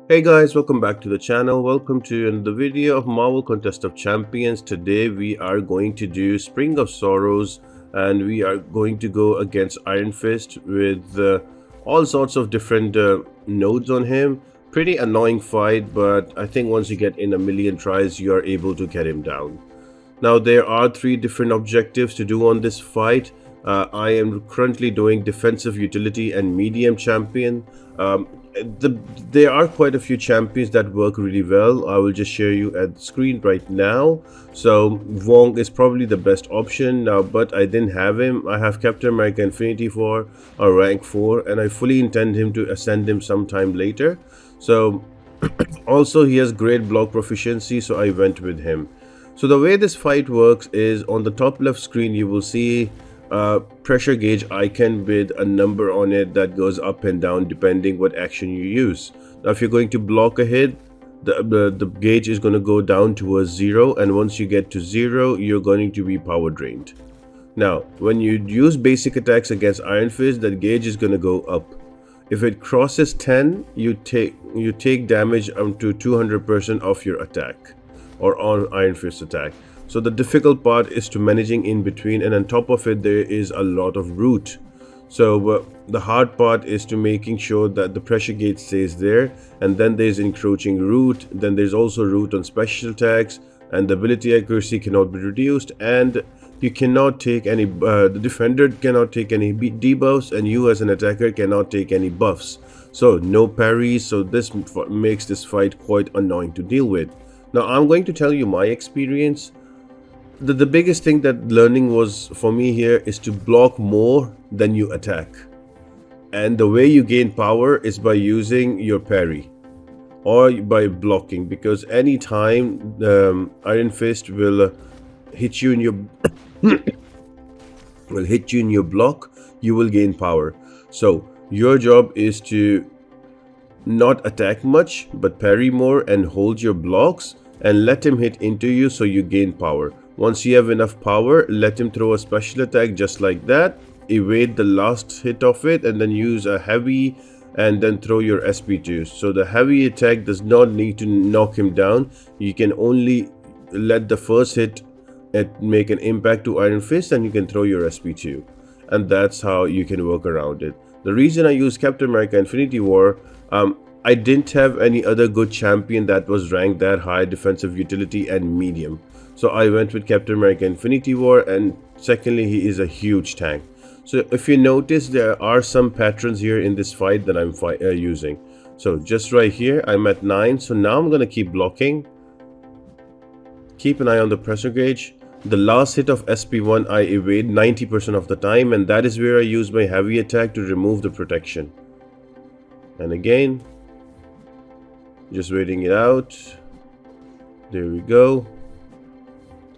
Hey guys, welcome back to the channel. Welcome to another video of Marvel Contest of Champions. Today we are going to do Spring of Sorrows and we are going to go against Ironfist with all sorts of different nodes on him. Pretty annoying fight, but I think once you get in a million tries, you are able to get him down. Now there are three different objectives to do on this fight. I am currently doing defensive utility and medium champion. Um, there are quite a few champions that work really well. I will just share you at the screen right now. So Wong is probably the best option now, but I didn't have him. I have Captain America Infinity War, a rank 4, and I fully intend him to ascend him sometime later. So also he has great block proficiency, so I went with him. So the way this fight works is on the top left screen you will see a pressure gauge icon with a number on it that goes up and down depending what action you use. Now if you're going to block a hit, the gauge is going to go down towards 0, and once you get to 0 you're going to be power drained. Now when you use basic attacks against Iron Fist, that gauge is going to go up. If it crosses 10, you take damage up to 200% of your attack or on Iron Fist attack. So the difficult part is to managing in between, and on top of it there is a lot of root. So the hard part is to making sure that the pressure gauge stays there, and then there's encroaching root, then there's also root on special attacks, and the ability accuracy cannot be reduced, and you cannot take any the defender cannot take any debuffs, and you as an attacker cannot take any buffs. So no parries, so this makes this fight quite annoying to deal with. Now I'm going to tell you my experience. The biggest thing that learning was for me here is to block more than you attack. And the way you gain power is by using your parry or by blocking, because anytime Iron Fist will hit you in your block, you will gain power. So your job is to not attack much but parry more and hold your blocks and let him hit into you so you gain power. Once you have enough power, let him throw a special attack just like that, evade the last hit of it, and then use a heavy and then throw your SP2. So the heavy attack does not need to knock him down. You can only let the first hit make an impact to Iron Fist, and you can throw your SP2, and that's how you can work around it. The reason I use Captain America Infinity War, I didn't have any other good champion that was ranked that high defensive utility and medium. So I went with Captain America Infinity War, and secondly he is a huge tank. So if you notice, there are some patterns here in this fight that I'm using. So just right here I'm at 9, so now I'm gonna keep blocking. Keep an eye on the pressure gauge. The last hit of SP1 I evade 90% of the time, and that is where I use my heavy attack to remove the protection. And again, just waiting it out. There we go.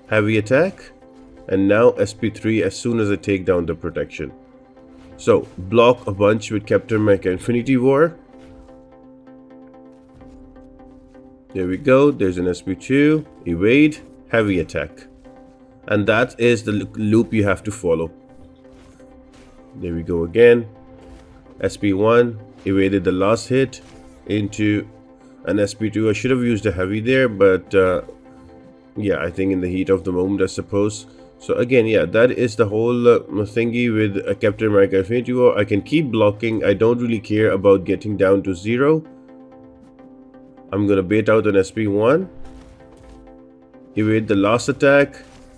Heavy attack, and now SP3 as soon as I take down the protection. So block a bunch with Captain America Infinity War. There we go. There's an SP2, evade, heavy attack, and that is the loop you have to follow. There we go again. SP1, evaded the last hit into an SP2. I should have used a heavy there, but yeah, I think in the heat of the moment, I suppose. So again, yeah, that is the whole thingy with Captain America Infinity War. I can keep blocking. I don't really care about getting down to 0. I'm gonna bait out an SP1, evade the last attack,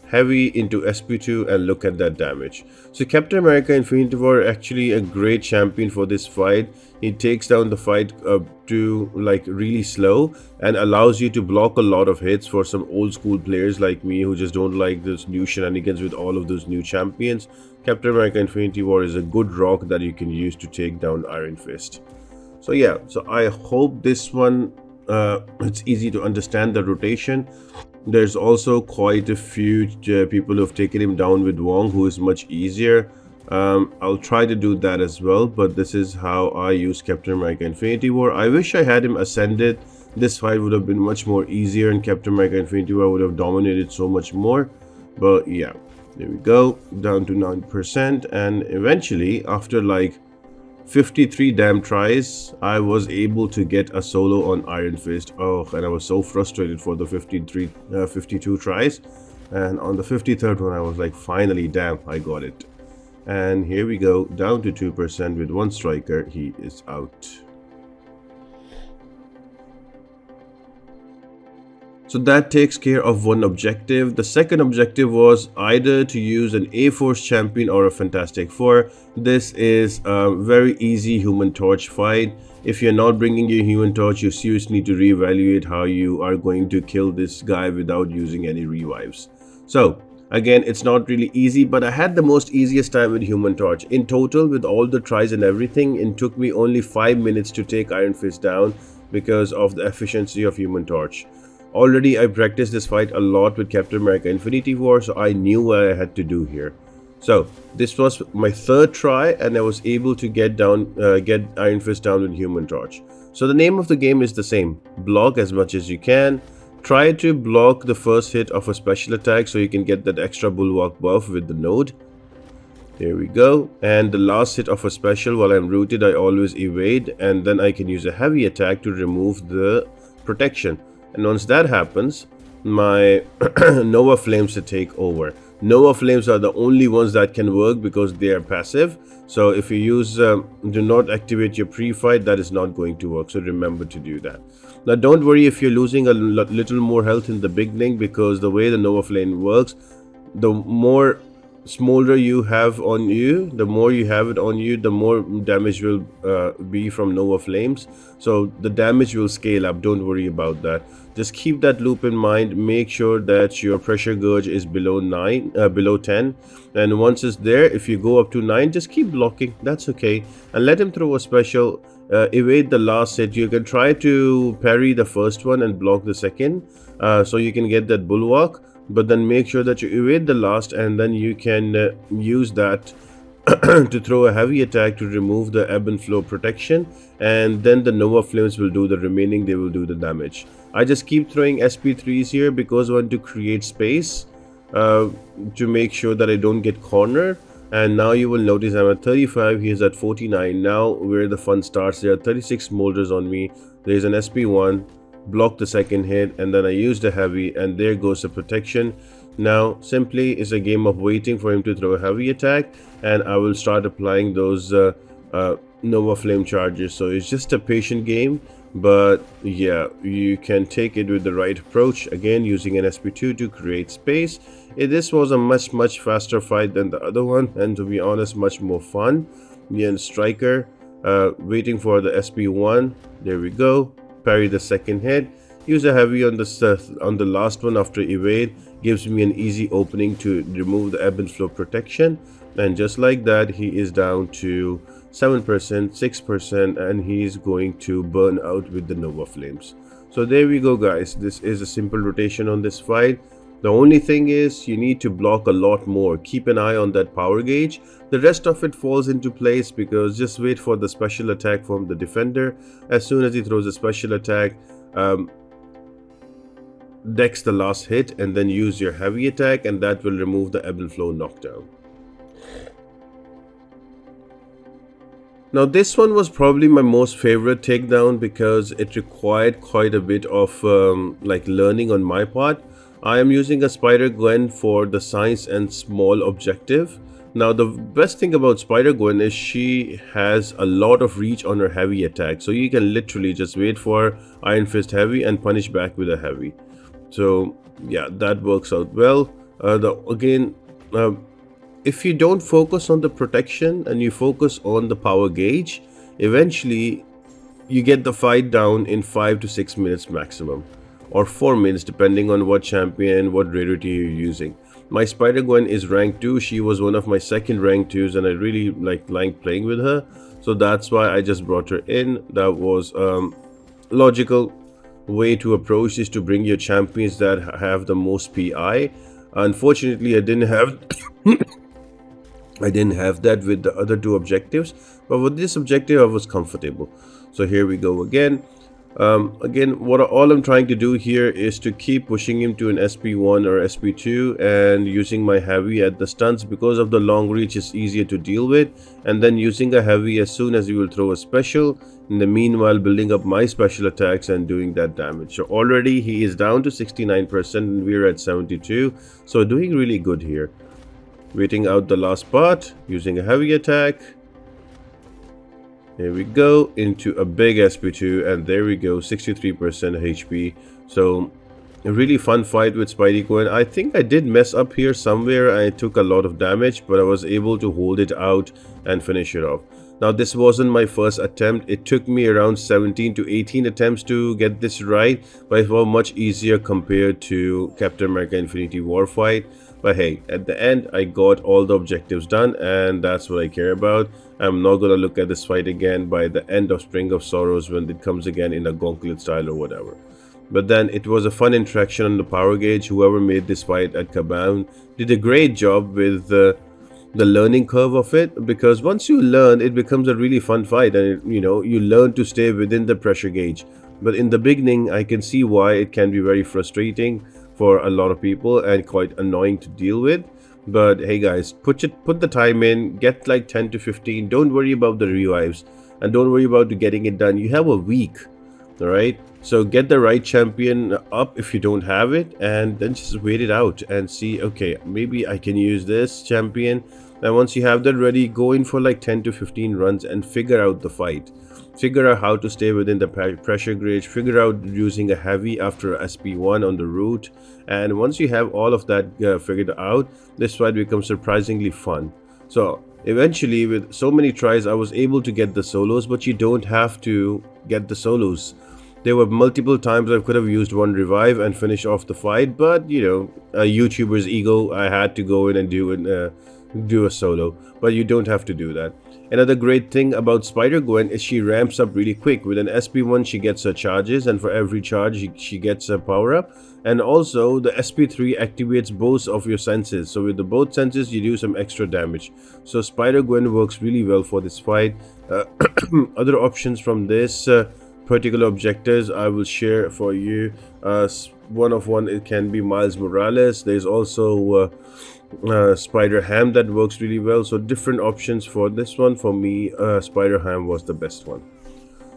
heavy into SP2, and look at that damage. So Captain America Infinity War actually a great champion for this fight. He takes down the fight to like really slow and allows you to block a lot of hits for some old school players like me who just don't like this new shenanigans with all of those new champions. Captain America Infinity War is a good rock that you can use to take down Iron Fist. So yeah, so I hope this one it's easy to understand the rotation. There's also quite a few people who have taken him down with Wong, who is much easier. I'll try to do that as well, but this is how I use Captain America Infinity War. I wish I had him ascended. This fight would have been much more easier, and Captain America Infinity War would have dominated so much more. But yeah, there we go, down to 9%, and eventually after like 53 damn tries, I was able to get a solo on Ironfist. Oh, and I was so frustrated for the 52 tries. And on the 53rd one, I was like, finally, damn, I got it. And here we go, down to 2% with one striker. He is out. So that takes care of one objective. The second objective was either to use an A-Force champion or a Fantastic Four. This is a very easy Human Torch fight. If you're not bringing your Human Torch, you seriously need to reevaluate how you are going to kill this guy without using any revives. So again, it's not really easy, but I had the most easiest time with Human Torch. In total, with all the tries and everything, it took me only 5 minutes to take Ironfist down because of the efficiency of Human Torch. Already I practiced this fight a lot with Captain America Infinity War, so I knew what I had to do here. So this was my third try, and I was able to get Ironfist down with Human Torch. So the name of the game is the same: block as much as you can. Try to block the first hit of a special attack so you can get that extra bulwark buff with the node. There we go. And the last hit of a special, while I'm rooted, I always evade, and then I can use a heavy attack to remove the protection. And once that happens, my Nova Flames to take over. Nova Flames are the only ones that can work because they are passive. So if you use do not activate your pre-fight, that is not going to work. So remember to do that. Now don't worry if you're losing a little more health in the beginning, because the way the Nova Flame works, the more smolder you have on you, the more you have it on you, the more damage will be from Nova Flames. So the damage will scale up. Don't worry about that. Just keep that loop in mind. Make sure that your pressure gauge is below 10, and once it's there, if you go up to 9, just keep blocking. That's okay, and let him throw a special. Evade the last hit. You can try to parry the first one and block the second, so you can get that bulwark. But then make sure that you evade the last, and then you can use that to throw a heavy attack to remove the ebb and flow protection, and then the Nova Flames will do the remaining. They will do the damage. I just keep throwing SP3s here because I want to create space to make sure that I don't get cornered. And now you will notice I'm at 35, he is at 49. Now where the fun starts, there are 36 molders on me. There is an SP1, block the second hit, and then I use the heavy, and there goes the protection. Now simply is a game of waiting for him to throw a heavy attack, and I will start applying those Nova Flame charges. So it's just a patient game, but yeah, you can take it with the right approach. Again, using an SP2 to create space. This was a much faster fight than the other one, and to be honest, much more fun. Yeah, striker waiting for the SP1. There we go. Parry the second hit. Use a heavy on the last one after evade. Gives me an easy opening to remove the ebb and flow protection. And just like that, he is down to 7%, 6%, and he's going to burn out with the Nova Flames. So there we go, guys. This is a simple rotation on this fight. The only thing is you need to block a lot more. Keep an eye on that power gauge. The rest of it falls into place, because just wait for the special attack from the defender. As soon as he throws a special attack, dex the last hit, and then use your heavy attack, and that will remove the ebb and flow knockdown. Now this one was probably my most favorite takedown because it required quite a bit of like learning on my part. I am using a Spider Gwen for the science and small objective. Now the best thing about Spider Gwen is she has a lot of reach on her heavy attack. So you can literally just wait for Iron Fist heavy and punish back with a heavy. So yeah, that works out well. If you don't focus on the protection and you focus on the power gauge, eventually you get the fight down in 5 to 6 minutes maximum, or 4 minutes depending on what champion, what rarity you're using. My Spider Gwen is rank 2. She was one of my second rank 2s, and I really like playing with her. So that's why I just brought her in. That was logical way to approach this, to bring your champions that have the most PI. Unfortunately, I didn't have that with the other two objectives, but with this objective I was comfortable. So here we go again. Again, all I'm trying to do here is to keep pushing him to an SP1 or SP2 and using my heavy at the stunts. Because of the long reach, is easier to deal with, and then using a heavy as soon as he will throw a special, in the meanwhile building up my special attacks and doing that damage. So already he is down to 69% and we're at 72, so doing really good here. Waiting out the last part, using a heavy attack. Here we go, into a big SP2, and there we go, 63% HP. So a really fun fight with Spidery Gwen. I think I did mess up here somewhere. I took a lot of damage, but I was able to hold it out and finish it off. Now this wasn't my first attempt. It took me around 17 to 18 attempts to get this right, but it was much easier compared to Captain America Infinity War fight. But hey, at the end I got all the objectives done, and that's what I care about. I'm not gonna look at this fight again by the end of Spring of Sorrows when it comes again in a gauntlet style or whatever. But then it was a fun interaction on the power gauge. Whoever made this fight at Kabam did a great job with the learning curve of it, because once you learn, it becomes a really fun fight, and you learn to stay within the pressure gauge. But in the beginning, I can see why it can be very frustrating for a lot of people and quite annoying to deal with. But hey guys, put the time in, get like 10 to 15. Don't worry about the revives, and don't worry about getting it done. You have a week, all right? So get the right champion up if you don't have it, and then just wait it out and see, okay, maybe I can use this champion. And once you have that ready, go in for like 10 to 15 runs and figure out the fight. Figure out how to stay within the pressure gauge, figure out using a heavy after SP1 on the route. And once you have all of that figured out, this fight becomes surprisingly fun. So eventually, with so many tries, I was able to get the solos, but you don't have to get the solos. There were multiple times I could have used one revive and finish off the fight, but a YouTuber's ego, I had to go in and do a solo. But you don't have to do that. Another great thing about Spider-Gwen is she ramps up really quick. With an SP1, she gets her charges, and for every charge, she gets a power-up. And also, the SP3 activates both of your senses. So with the both senses, you do some extra damage. So Spider-Gwen works really well for this fight. Other options from this particular objectives I will share for you. One, it can be Miles Morales. There's also Spider Ham that works really well. So different options for this one. For me, Spider Ham was the best one.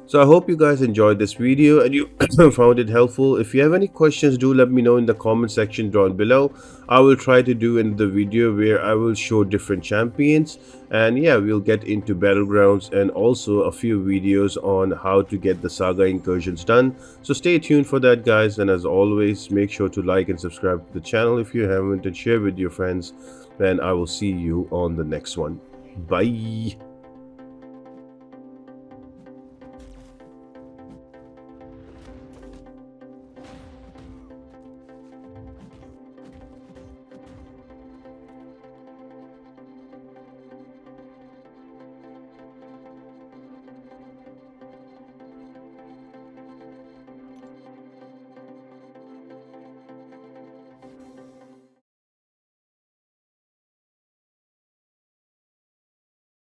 So I hope you guys enjoyed this video and you found it helpful. If you have any questions, do let me know in the comment section down below. I will try to do in the video where I will show different champions, and yeah, we'll get into battlegrounds and also a few videos on how to get the saga incursions done. So stay tuned for that, guys, and as always, make sure to like and subscribe to the channel if you haven't, and share with your friends. And I will see you on the next one. Bye.